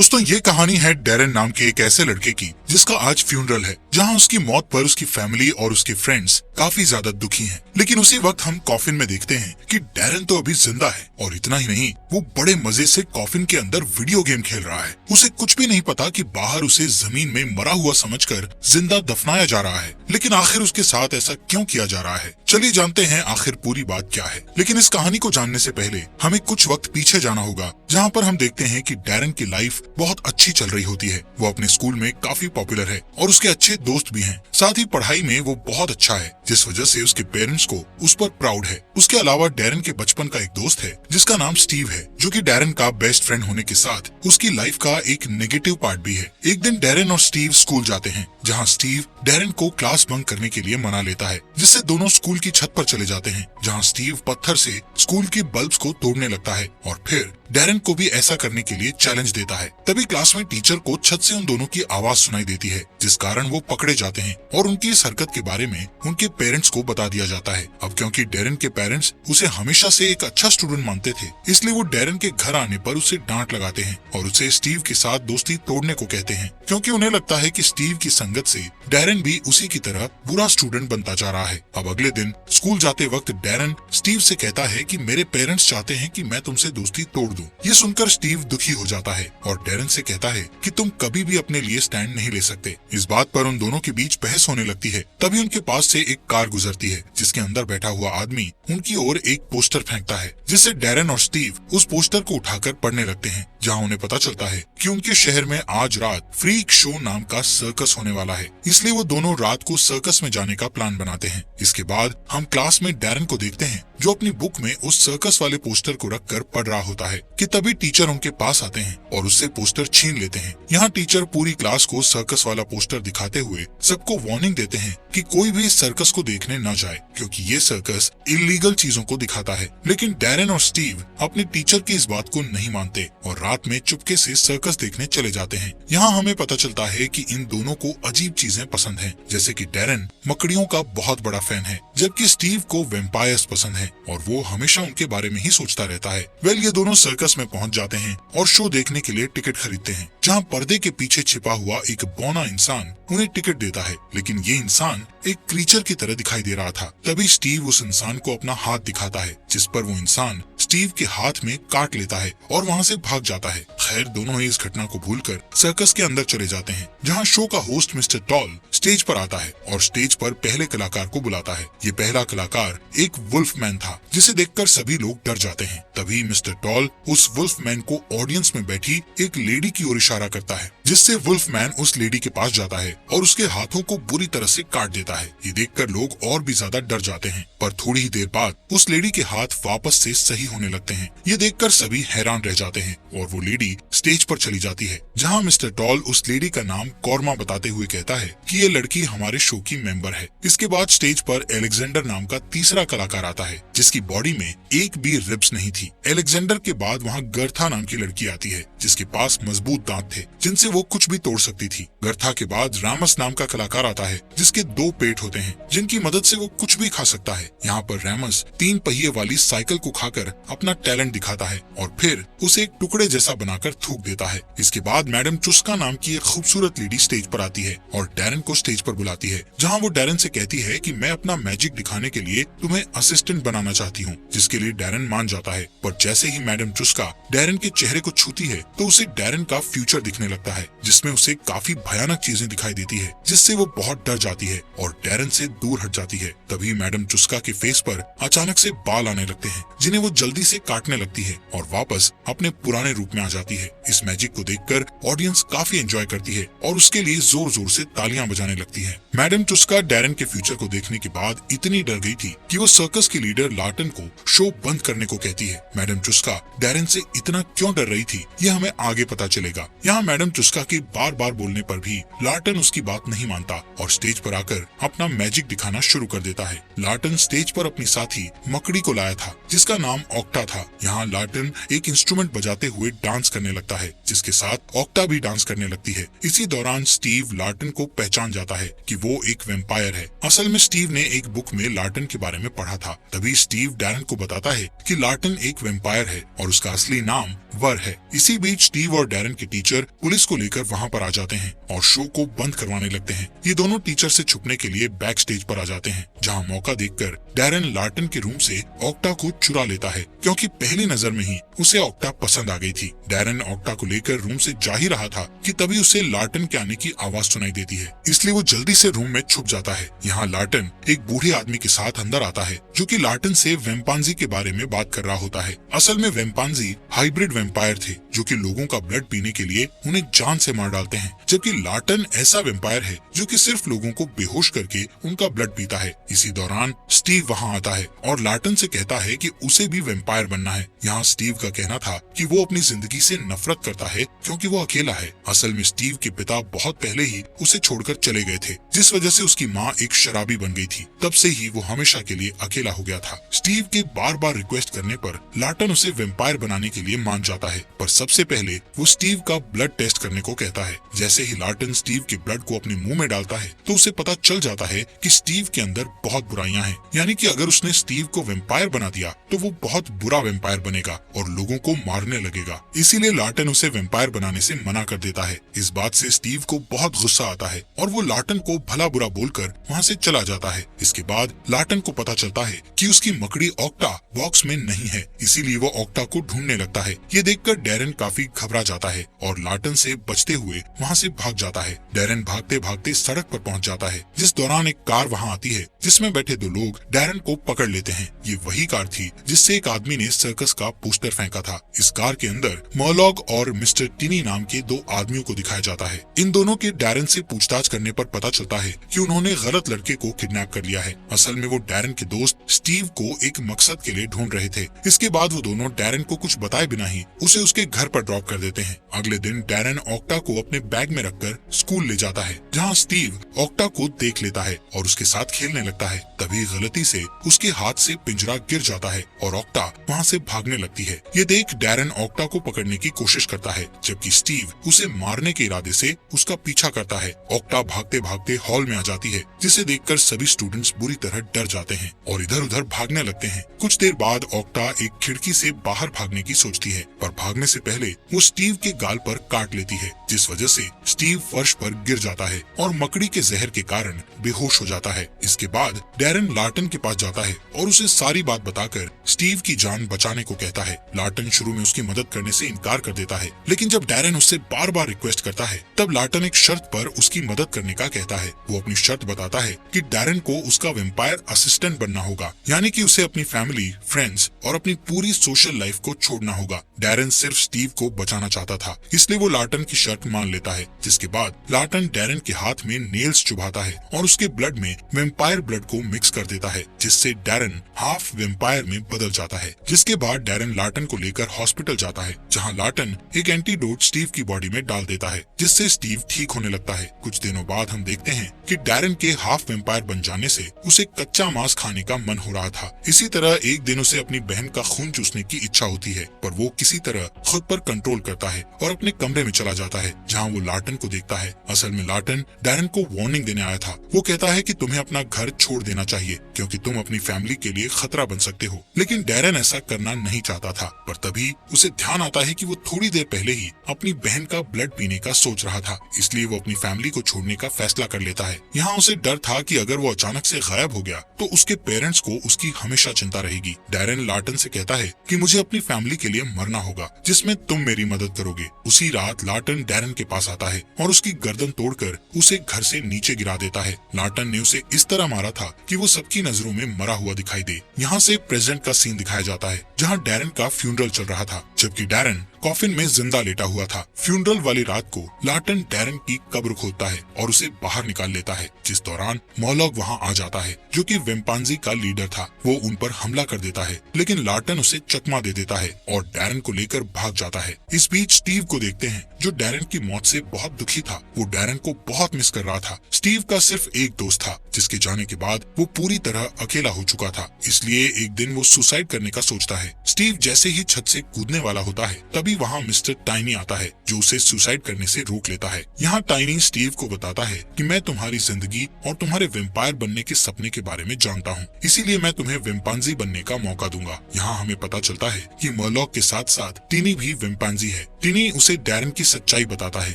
दोस्तों ये कहानी है डैरेन नाम के एक ऐसे लड़के की जिसका आज फ्यूनरल है, जहां उसकी मौत पर उसकी फैमिली और उसके फ्रेंड्स काफी ज्यादा दुखी हैं। लेकिन उसी वक्त हम कॉफिन में देखते हैं कि डैरेन तो अभी जिंदा है और इतना ही नहीं, वो बड़े मजे से कॉफिन के अंदर वीडियो गेम खेल रहा है। उसे कुछ भी नहीं पता कि बाहर उसे जमीन में मरा हुआ समझकर जिंदा दफनाया जा रहा है। लेकिन आखिर उसके साथ ऐसा क्यों किया जा रहा है, चलिए जानते हैं आखिर पूरी बात क्या है। लेकिन इस कहानी को जानने से पहले हमें कुछ वक्त पीछे जाना होगा, जहाँ पर हम देखते हैं कि डैरेन की लाइफ बहुत अच्छी चल रही होती है। वो अपने स्कूल में काफी पॉपुलर है और उसके अच्छे दोस्त भी हैं। साथ ही पढ़ाई में वो बहुत अच्छा है, जिस वजह से उसके पेरेंट्स को उस पर प्राउड है। उसके अलावा डैरेन के बचपन का एक दोस्त है जिसका नाम स्टीव है, जो कि डैरेन का बेस्ट फ्रेंड होने के साथ उसकी लाइफ का एक नेगेटिव पार्ट भी है। एक दिन डैरेन और स्टीव स्कूल जाते हैं, जहाँ स्टीव डैरेन को क्लास बंक करने के लिए मना लेता है, जिससे दोनों स्कूल की छत पर चले जाते हैं, जहाँ स्टीव पत्थर से स्कूल की बल्ब्स को तोड़ने लगता है और फिर डैरेन को भी ऐसा करने के लिए चैलेंज देता है। तभी क्लास में टीचर को छत से उन दोनों की आवाज सुनाई देती है, जिस कारण वो पकड़े जाते हैं और उनकी इस हरकत के बारे में उनके पेरेंट्स को बता दिया जाता है। अब क्योंकि डैरेन के पेरेंट्स उसे हमेशा से एक अच्छा स्टूडेंट मानते थे, इसलिए वो डैरेन के घर आने पर उसे डांट लगाते हैं और उसे स्टीव के साथ दोस्ती तोड़ने को कहते हैं, क्योंकि उन्हें लगता है कि स्टीव की संगत से डैरेन भी उसी की तरह बुरा स्टूडेंट बनता जा रहा है। अब अगले दिन स्कूल जाते वक्त डैरेन स्टीव से कहता है कि मेरे पेरेंट्स चाहते हैं कि मैं तुमसे दोस्ती तोड़ दूं। ये सुनकर स्टीव दुखी हो जाता है और डैरेन से कहता है कि तुम कभी भी अपने लिए स्टैंड नहीं ले सकते। इस बात पर उन दोनों के बीच बहस होने लगती है। तभी उनके पास से एक कार गुजरती है, जिसके अंदर बैठा हुआ आदमी उनकी ओर एक पोस्टर फेंकता है, जिससे डैरेन और स्टीव उस पोस्टर को उठाकर पढ़ने लगते हैं, जहाँ उन्हें पता चलता है कि उनके शहर में आज रात फ्रीक शो नाम का सर्कस होने वाला है। इसलिए वो दोनों रात को सर्कस में जाने का प्लान बनाते हैं। इसके बाद हम क्लास में डैरेन को देखते हैं, जो अपनी बुक में उस सर्कस वाले पोस्टर को रखकर पढ़ रहा होता है कि तभी टीचर उनके पास आते हैं और उससे पोस्टर छीन लेते हैं। यहाँ टीचर पूरी क्लास को सर्कस वाला पोस्टर दिखाते हुए सबको वार्निंग देते हैं कि कोई भी इस सर्कस को देखने न जाए, क्योंकि ये सर्कस इलीगल चीजों को दिखाता है। लेकिन डैरेन और स्टीव अपने टीचर की इस बात को नहीं मानते और रात में चुपके से सर्कस देखने चले जाते हैं। यहाँ हमें पता चलता है कि इन दोनों को अजीब चीजें पसंद हैं, जैसे कि डैरेन मकड़ियों का बहुत बड़ा फैन है, जबकि स्टीव को वैम्पायर्स पसंद है और वो हमेशा उनके बारे में ही सोचता रहता है। ये दोनों सर्कस में पहुंच जाते हैं और शो देखने के लिए टिकट खरीदते हैं, जहाँ पर्दे के पीछे छिपा हुआ एक बौना इंसान उन्हें टिकट देता है। लेकिन ये इंसान एक क्रीचर की तरह दिखाई दे रहा था। तभी स्टीव उस इंसान को अपना हाथ दिखाता है, जिस पर वो इंसान स्टीव के हाथ में काट लेता है और वहाँ से भाग जाता है। खैर, दोनों ही इस घटना को भूलकर सर्कस के अंदर चले जाते हैं, जहाँ शो का होस्ट मिस्टर टॉल स्टेज पर आता है और स्टेज पर पहले कलाकार को बुलाता है। ये पहला कलाकार एक वुल्फ मैन था, जिसे देखकर सभी लोग डर जाते हैं। तभी मिस्टर टॉल उस वुल्फ मैन को ऑडियंस में बैठी एक लेडी की ओर इशारा करता है, जिससे वुल्फ मैन उस लेडी के पास जाता है और उसके हाथों को बुरी तरह से काट देता है। ये देखकर लोग और भी ज्यादा डर जाते हैं, पर थोड़ी ही देर बाद उस लेडी के हाथ वापस से सही होने लगते हैं। ये देखकर सभी हैरान रह जाते हैं और वो लेडी स्टेज पर चली जाती है, जहाँ मिस्टर टॉल उस लेडी का नाम कॉर्मा बताते हुए कहता है कि ये लड़की हमारे शो की मेंबर है। इसके बाद स्टेज पर एलेक्जेंडर नाम का तीसरा कलाकार आता है, जिसकी बॉडी में एक भी रिब्स नहीं थी। एलेक्जेंडर के बाद वहाँ गर्था नाम की लड़की आती है, जिसके पास मजबूत दांत थे, जिनसे वो कुछ भी तोड़ सकती थी। गर्था के बाद रामस नाम का कलाकार आता है, जिसके 2 पेट होते हैं, जिनकी मदद से वो कुछ भी खा सकता है। यहाँ पर रामस 3 पहिए वाली साइकिल को खाकर अपना टैलेंट दिखाता है और फिर उसे एक टुकड़े जैसा बनाकर थूक देता है। इसके बाद मैडम चुस्का नाम की एक खूबसूरत लेडी स्टेज पर आती है और डैरेन को स्टेज पर बुलाती है, जहाँ वो डैरेन से कहती है कि मैं अपना मैजिक दिखाने के लिए तुम्हें असिस्टेंट बनाना चाहती हूँ, जिसके लिए डैरेन मान जाता है। पर जैसे ही मैडम चुस्का डैरेन के चेहरे को छूती है, तो उसे डैरेन का फ्यूचर दिखने लगता है, जिसमें उसे काफी भयानक चीजें दिखाई देती है, जिससे वो बहुत डर जाती है और डैरेन से दूर हट जाती है। तभी मैडम चुस्का के फेस पर अचानक से बाल आने लगते हैं, जिन्हें वो जल्दी से काटने लगती है और वापस अपने पुराने रूप में आ जाती है। इस मैजिक को देखकर ऑडियंस काफी एंजॉय करती है और उसके लिए जोर जोर से तालियां बजाने लगती है। मैडम चुस्का डैरेन के फ्यूचर को देखने के बाद इतनी डर गई थी कि वो सर्कस की लीडर लार्टन को शो बंद करने को कहती है। मैडम चुस्का डैरेन से इतना क्यों डर रही थी, ये हमें आगे पता चलेगा। यहाँ मैडम चुस्का के बार बार बोलने पर भी लार्टन उसकी बात नहीं मानता और स्टेज पर आकर अपना मैजिक दिखाना शुरू कर देता है। लार्टन स्टेज पर अपनी साथी मकड़ी को लाया था, जिसका नाम ऑक्टा था। यहाँ लार्टन एक इंस्ट्रूमेंट बजाते हुए डांस करने लगता है, जिसके साथ ऑक्टा भी डांस करने लगती है। इसी दौरान स्टीव लार्टन को पहचान जाता है कि वो एक वेम्पायर है। असल में स्टीव ने एक बुक में लार्टन के बारे में पढ़ा था। तभी स्टीव डैरन को बताता है कि लार्टन एक वेम्पायर है और उसका असली नाम वर है। इसी बीच स्टीव और डैरन के टीचर पुलिस को लेकर वहाँ पर आ जाते हैं और शो को बंद करवाने लगते हैं। ये दोनों टीचर से छुपने के लिए बैक स्टेज पर आ जाते हैं, जहाँ मौका देखकर डैरन लार्टन के रूम से ऑक्टा को चुरा लेता है, क्योंकि पहली नजर में ही उसे ऑक्टा पसंद आ गई थी। डैरन ऑक्टा को लेकर रूम से जा ही रहा था कि तभी उसे लार्टन के आने की आवाज सुनाई देती है, इसलिए वो जल्दी से रूम में छुप जाता है। यहाँ लार्टन एक बूढ़े आदमी के साथ अंदर आता है, जो कि लार्टन से वेम्पांजी के बारे में बात कर रहा होता है। असल में वेम्पांजी हाइब्रिड वेम्पायर थे, जो कि लोगों का ब्लड पीने के लिए उन्हें जान से मार डालते हैं, जबकि लार्टन ऐसा वेम्पायर है जो कि सिर्फ लोगों को बेहोश करके उनका ब्लड पीता है। इसी दौरान स्टीव वहाँ आता है और लार्टन से कहता है कि उसे भी वेम्पायर बनना है। यहाँ स्टीव का कहना था कि वो अपनी जिंदगी से नफरत करता है क्योंकि वो अकेला है। असल में स्टीव के पिता बहुत पहले ही उसे छोड़कर चले गए थे, जिस वजह से उसकी माँ एक शराबी बन गई थी। तब से ही वो हमेशा के लिए अकेला हो गया था। स्टीव के बार बार रिक्वेस्ट करने पर लार्टन उसे वेम्पायर बनाने के लिए मान जाता है, पर सबसे पहले वो स्टीव का ब्लड टेस्ट करने को कहता है। जैसे ही लार्टन स्टीव के ब्लड को अपने मुंह में डालता है तो उसे पता चल जाता है कि स्टीव के अंदर बहुत बुराइयां हैं, यानी कि अगर उसने स्टीव को वेम्पायर बना दिया तो वो बहुत बुरा वेम्पायर बनेगा और लोगों को मारने लगेगा। इसीलिए लार्टन उसे वेम्पायर बनाने से मना कर देता है। इस बात से स्टीव को बहुत गुस्सा आता है और वो लार्टन को भला बुरा बोलकर वहाँ से चला जाता है। इसके बाद लार्टन को पता चलता है कि उसकी मकड़ी ऑक्टा बॉक्स में नहीं है, इसीलिए वो ऑक्टा को ढूंढने लगता है। ये देखकर डैरन काफी घबरा जाता है और लार्टन से बचते हुए वहाँ से भाग जाता है। डैरन भागते भागते सड़क पर पहुँच जाता है, जिस दौरान एक कार वहाँ आती है जिसमें बैठे दो लोग डैरन को पकड़ लेते हैं। ये वही कार थी जिससे एक आदमी ने सर्कस का पोस्टर फेंका था। इस कार के अंदर मर्लॉग और मिस्टर टिनी नाम के दो आदमियों को दिखाया जाता है। इन दोनों के डैरन से पूछताछ करने पर पता चलता है कि उन्होंने गलत लड़के को किडनैप कर लिया है। असल में वो डैरन के दोस्त स्टीव को एक मकसद के लिए ढूंढ रहे थे। इसके बाद वो दोनों डैरन को कुछ बताए बिना ही उसे उसके घर पर ड्रॉप कर देते हैं। अगले दिन डैरन ऑक्टा को अपने बैग में रखकर स्कूल ले जाता है, जहाँ स्टीव ऑक्टा को देख लेता है और उसके साथ खेलने लगता है। तभी गलती से उसके हाथ से पिंजरा गिर जाता है और ऑक्टा वहाँ से भागने लगती है। ये देख डैरन ऑक्टा को पकड़ने की कोशिश करता है, जबकि स्टीव उसे मारने के इरादे से उसका पीछा करता है। ऑक्टा भागते भागते हॉल में आ जाती है, जिसे देखकर सभी स्टूडेंट्स बुरी तरह डर जाते हैं और इधर उधर भागने लगते हैं। कुछ देर बाद ऑक्टा एक खिड़की से बाहर भागने की सोचती है, पर भागने से पहले वो स्टीव के गाल पर काट लेती है, जिस वजह से स्टीव फर्श पर गिर जाता है और मकड़ी के जहर के कारण बेहोश हो जाता है। इसके बाद डैरन लार्टन के पास जाता है और उसे सारी बात बताकर स्टीव की जान बचाने को कहता है। लार्टन शुरू में उसकी मदद करने से इनकार कर देता है, लेकिन जब डैरन उससे बार बार रिक्वेस्ट करता है तब लार्टन एक शर्त पर उसकी मदद करने का कहता है। वो अपनी शर्त बताता है कि डैरन को उसका वेम्पायर असिस्टेंट बनना होगा, यानी कि उसे अपनी फैमिली, फ्रेंड्स और अपनी पूरी सोशल लाइफ को छोड़ना होगा। डैरन सिर्फ स्टीव को बचाना चाहता था, इसलिए वो लार्टन की शर्त मान लेता है। जिसके बाद लार्टन डैरन के हाथ में नेल्स चुभाता है और उसके ब्लड में वेम्पायर ब्लड को मिक्स कर देता है, जिससे डैरन हाफ वेम्पायर में बदल जाता है। जिसके बाद डैरन लार्टन को लेकर हॉस्पिटल जाता है, जहाँ लार्टन एक एंटीडोट स्टीव की बॉडी में डाल देता है, जिससे स्टीव ठीक होने लगता है। कुछ दिनों बाद हम देखते हैं कि डैरन के हाफ वेम्पायर बन जाने से उसे कच्चा मांस खाने का मन हो रहा था। इसी तरह एक दिन उसे अपनी बहन का खून चूसने की इच्छा होती है, पर वो किसी तरह खुद पर कंट्रोल करता है और अपने कमरे में चला जाता है, जहाँ वो लार्टन को देखता है। असल में लार्टन डैरन को वार्निंग देने आया था। वो कहता है कि तुम्हें अपना घर छोड़ देना चाहिए, क्योंकि तुम अपनी फैमिली के लिए खतरा बन सकते हो। लेकिन डैरन ऐसा करना नहीं चाहता था, पर तभी उसे ध्यान आता है कि वो थोड़ी देर पहले ही अपनी बहन का ब्लड पीने का सोच रहा था, इसलिए वो अपनी फैमिली को छोड़ने का फैसला कर लेता है। यहाँ उसे डर था कि अगर वो अचानक से गायब हो गया तो उसके पेरेंट्स को उसकी हमेशा चिंता रहेगी। डैरन लार्टन से कहता है कि मुझे अपनी फैमिली के लिए मरना होगा, जिसमें तुम मेरी मदद करोगे। उसी रात लार्टन डैरन के पास आता है और उसकी गर्दन तोड़कर उसे घर से नीचे गिरा देता है। लार्टन ने उसे इस तरह मारा था कि वो सबकी नजरों में मरा हुआ दिखाई दे। यहाँ से प्रेजेंट का सीन दिखाया जाता है, जहाँ डैरन का फ्यूनरल चल रहा था, जबकि डैरन कॉफिन में जिंदा लेटा हुआ था। फ्यूनरल वाली रात को लार्टन डैरन की कब्र खोदता है और उसे बाहर निकाल लेता है, जिस दौरान मॉर्लॉग वहाँ आ जाता है, जो कि वेम्पांजी का लीडर था। वो उन पर हमला कर देता है, लेकिन लार्टन उसे चकमा दे देता है और डैरन को लेकर भाग जाता है। इस बीच स्टीव को देखते हैं, जो डैरन की मौत से बहुत दुखी था। वो डैरन को बहुत मिस कर रहा था। स्टीव का सिर्फ एक दोस्त था, जिसके जाने के बाद वो पूरी तरह अकेला हो चुका था, इसलिए एक दिन वो सुसाइड करने का सोचता है। स्टीव जैसे ही छत से कूदने वाला होता है, तभी वहाँ मिस्टर टाइनी आता है, जो उसे सुसाइड करने से रोक लेता है। यहाँ टाइनी स्टीव को बताता है कि मैं तुम्हारी जिंदगी और तुम्हारे वेम्पायर बनने के सपने के बारे में जानता हूँ, इसीलिए मैं तुम्हें वेम्पांजी बनने का मौका दूंगा। यहाँ हमें पता चलता है कि मरलॉक के साथ साथ टिनी भी वेम्पांजी है। टिनी उसे डैरन की सच्चाई बताता है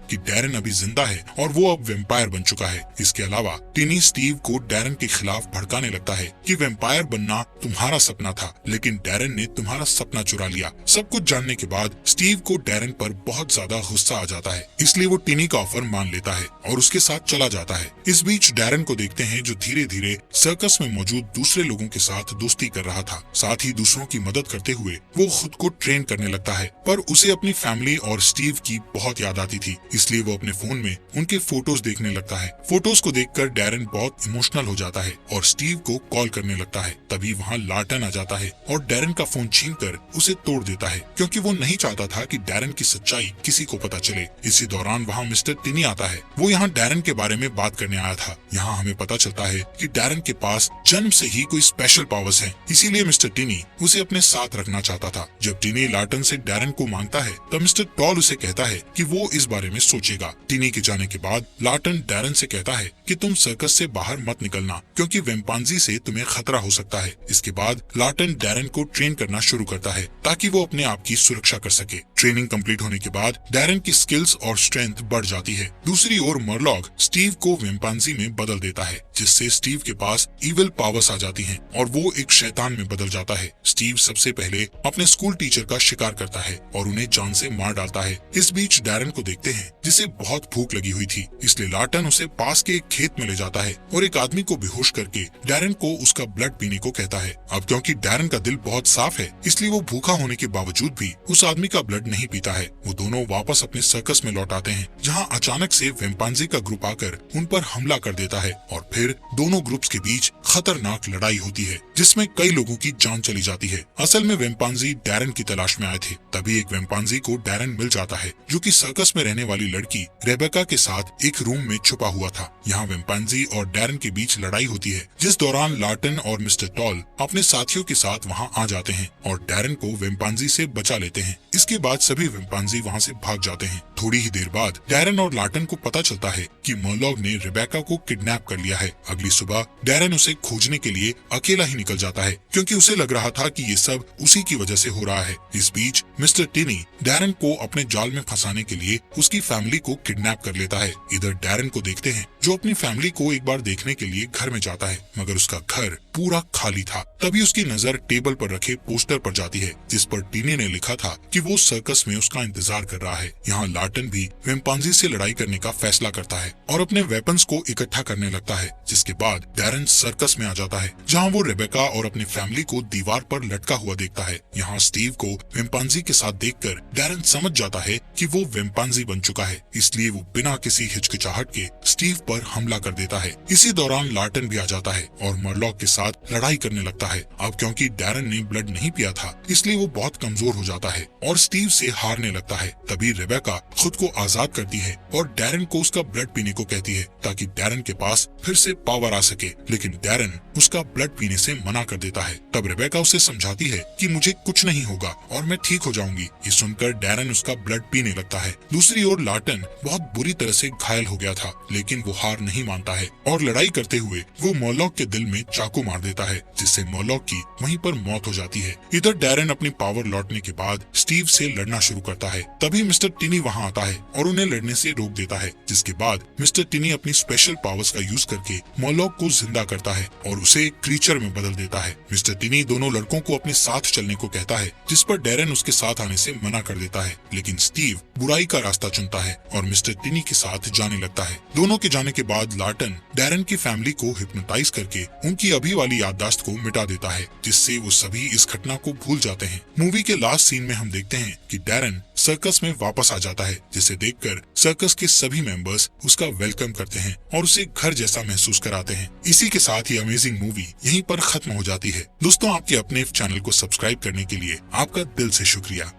कि डैरन अभी जिंदा है और वो अब वेम्पायर बन चुका है। इसके अलावा टिनी स्टीव को डैरन के खिलाफ भड़काने लगता है कि वेम्पायर बनना तुम्हारा सपना था, लेकिन डैरन ने तुम्हारा सपना चुरा लिया। सब कुछ जानने के बाद स्टीव को डैरन पर बहुत ज्यादा गुस्सा आ जाता है, इसलिए वो टिनी का ऑफर मान लेता है और उसके साथ चला जाता है। इस बीच डैरन को देखते हैं जो धीरे धीरे सर्कस में मौजूद दूसरे लोगों के साथ दोस्ती कर रहा था। साथ ही दूसरों की मदद करते हुए वो खुद को ट्रेन करने लगता है, पर उसे अपनी फैमिली और स्टीव की बहुत याद आती थी, इसलिए वो अपने फोन में उनके फोटोज देखने लगता है। फोटोज को देखकर डैरन बहुत इमोशनल हो जाता है और स्टीव को कॉल करने लगता है। तभी वहाँ लार्टन आ जाता है और डैरन का फोन छीनकर उसे तोड़ देता है, क्योंकि वो नहीं चाहता था कि डैरन की सच्चाई किसी को पता चले। इसी दौरान वहाँ मिस्टर टिनी आता है। वो यहाँ डैरन के बारे में बात करने आया था। यहाँ हमें पता चलता है कि डैरन के पास जन्म से ही कोई स्पेशल पावर्स हैं, इसीलिए मिस्टर टिनी उसे अपने साथ रखना चाहता था। जब टिनी लार्टन से डैरन को मांगता है तब मिस्टर टॉल उसे कहता है कि वो इस बारे में सोचेगा। टिनी के जाने के बाद लार्टन डैरन से कहता है कि तुम सर्कस से बाहर मत निकलना, क्योंकि वेम्पांजी से तुम्हें खतरा हो सकता है। इसके बाद लार्टन डैरन को ट्रेन करना शुरू करता है ताकि वो अपने आप की सुरक्षा कर सके। ट्रेनिंग कंप्लीट होने के बाद डैरन की स्किल्स और स्ट्रेंथ बढ़ जाती है। दूसरी ओर मरलॉक स्टीव को वेम्पांजी में बदल देता है, जिससे स्टीव के पास इविल पावर्स आ जाती हैं और वो एक शैतान में बदल जाता है। स्टीव सबसे पहले अपने स्कूल टीचर का शिकार करता है और उन्हें जान से मार डालता है। इस बीच डैरन को देखते हैं जिसे बहुत भूख लगी हुई थी, इसलिए लार्टन उसे पास के एक खेत में ले जाता है और एक आदमी को बेहोश करके डैरन को उसका ब्लड पीने को कहता है। अब क्योंकि डैरन का दिल बहुत साफ है, इसलिए वो भूखा होने के बावजूद भी उस आदमी का ब्लड नहीं पीता है। वो दोनों वापस अपने सर्कस में लौट आते हैं, जहाँ अचानक से वेम्पांजी का ग्रुप आकर उन पर हमला कर देता है और फिर दोनों ग्रुप्स के बीच खतरनाक लड़ाई होती है, जिसमें कई लोगों की जान चली जाती है। असल में वेम्पांजी डैरन की तलाश में आए थे। तभी एक वेम्पांजी को डैरन मिल जाता है, जो कि सर्कस में रहने वाली लड़की रेबेका के साथ एक रूम में छुपा हुआ था। यहाँ वेम्पांजी और डैरन के बीच लड़ाई होती है, जिस दौरान लार्टन और मिस्टर टॉल अपने साथियों के साथ वहाँ आ जाते हैं और डैरन को वेम्पांजी से बचा लेते हैं। इसके बाद सभी वेम्पांजी वहाँ से भाग जाते हैं। थोड़ी ही देर बाद डैरन और लार्टन को पता चलता है कि मरलॉक ने रेबेका को किडनैप कर लिया है। अगली सुबह डैरन उसे खोजने के लिए अकेला ही निकल जाता है, क्योंकि उसे लग रहा था कि ये सब उसी की वजह से हो रहा है। इस बीच मिस्टर टिनी डैरन को अपने जाल में फंसाने के लिए उसकी फैमिली को किडनैप कर लेता है। इधर डैरन को देखते हैं जो अपनी फैमिली को एक बार देखने के लिए घर में जाता है, मगर उसका घर पूरा खाली था। तभी उसकी नजर टेबल पर रखे पोस्टर पर जाती है, जिस पर टिनी ने लिखा था कि वो सर्कस में उसका इंतजार कर रहा है। यहाँ लार्टन भी वेम्पांजी से लड़ाई करने का फैसला करता है और अपने वेपन्स को इकट्ठा करने लगता है। जिसके बाद डैरन सर्कस में आ जाता है, जहाँ वो रेबेका और अपनी फैमिली को दीवार पर लटका हुआ देखता है। यहाँ स्टीव को वेम्पांजी के साथ देखकर डैरन समझ जाता है कि वो वेम्पांजी बन चुका है, इसलिए वो बिना किसी हिचकिचाहट के स्टीव पर हमला कर देता है। इसी दौरान लार्टन भी आ जाता है और मरलॉक के साथ लड़ाई करने लगता है। अब क्योंकि डैरन ने ब्लड नहीं पिया था, इसलिए वो बहुत कमजोर हो जाता है और स्टीव से हारने लगता है। तभी रेबेका खुद को आजाद करती है और डैरन को उसका ब्लड पीने को कहती है, ताकि डैरन के पास फिर से पावर आ सके, लेकिन डैरन उसका ब्लड पीने से मना कर देता है। तब रेबेका उसे समझाती है कि मुझे कुछ नहीं होगा और मैं ठीक हो जाऊंगी। ये सुनकर डैरन उसका ब्लड पीने लगता है। दूसरी ओर लार्टन बहुत बुरी तरह से घायल हो गया था, लेकिन वो हार नहीं मानता है और लड़ाई करते हुए वो मरलॉक के दिल में चाकू मार देता है, जिससे मरलॉक की वहीं पर मौत हो जाती है। इधर डैरन अपनी पावर लौटने के बाद स्टीव से लड़ना शुरू करता है। तभी मिस्टर टिनी वहाँ आता है और उन्हें लड़ने से रोक देता है, जिसके बाद मिस्टर टिनी अपनी स्पेशल पावर्स का यूज करके मरलॉक को जिंदा करता है और उसे एक क्रीचर में बदल देता है। मिस्टर टिनी दोनों लड़कों को अपने साथ चलने को कहता है, जिस पर डैरन उसके साथ आने से मना कर देता है, लेकिन स्टीव बुराई का रास्ता चुनता है और मिस्टर टिनी के साथ जाने लगता है। दोनों के जाने के बाद लार्टन डैरन की फैमिली को हिप्नोटाइज करके उनकी अभी वाली याददाश्त को मिटा देता है, जिससे वो सभी इस घटना को भूल जाते हैं। मूवी के लास्ट सीन में हम देखते हैं कि डैरन सर्कस में वापस आ जाता है, जिसे देखकर सर्कस के सभी मेंबर्स उसका वेलकम करते हैं और उसे घर जैसा महसूस कराते हैं। इसी के साथ ही अमेजिंग मूवी यहीं पर खत्म हो जाती है। दोस्तों, आपके अपने चैनल को सब्सक्राइब करने के लिए आपका दिल से शुक्रिया।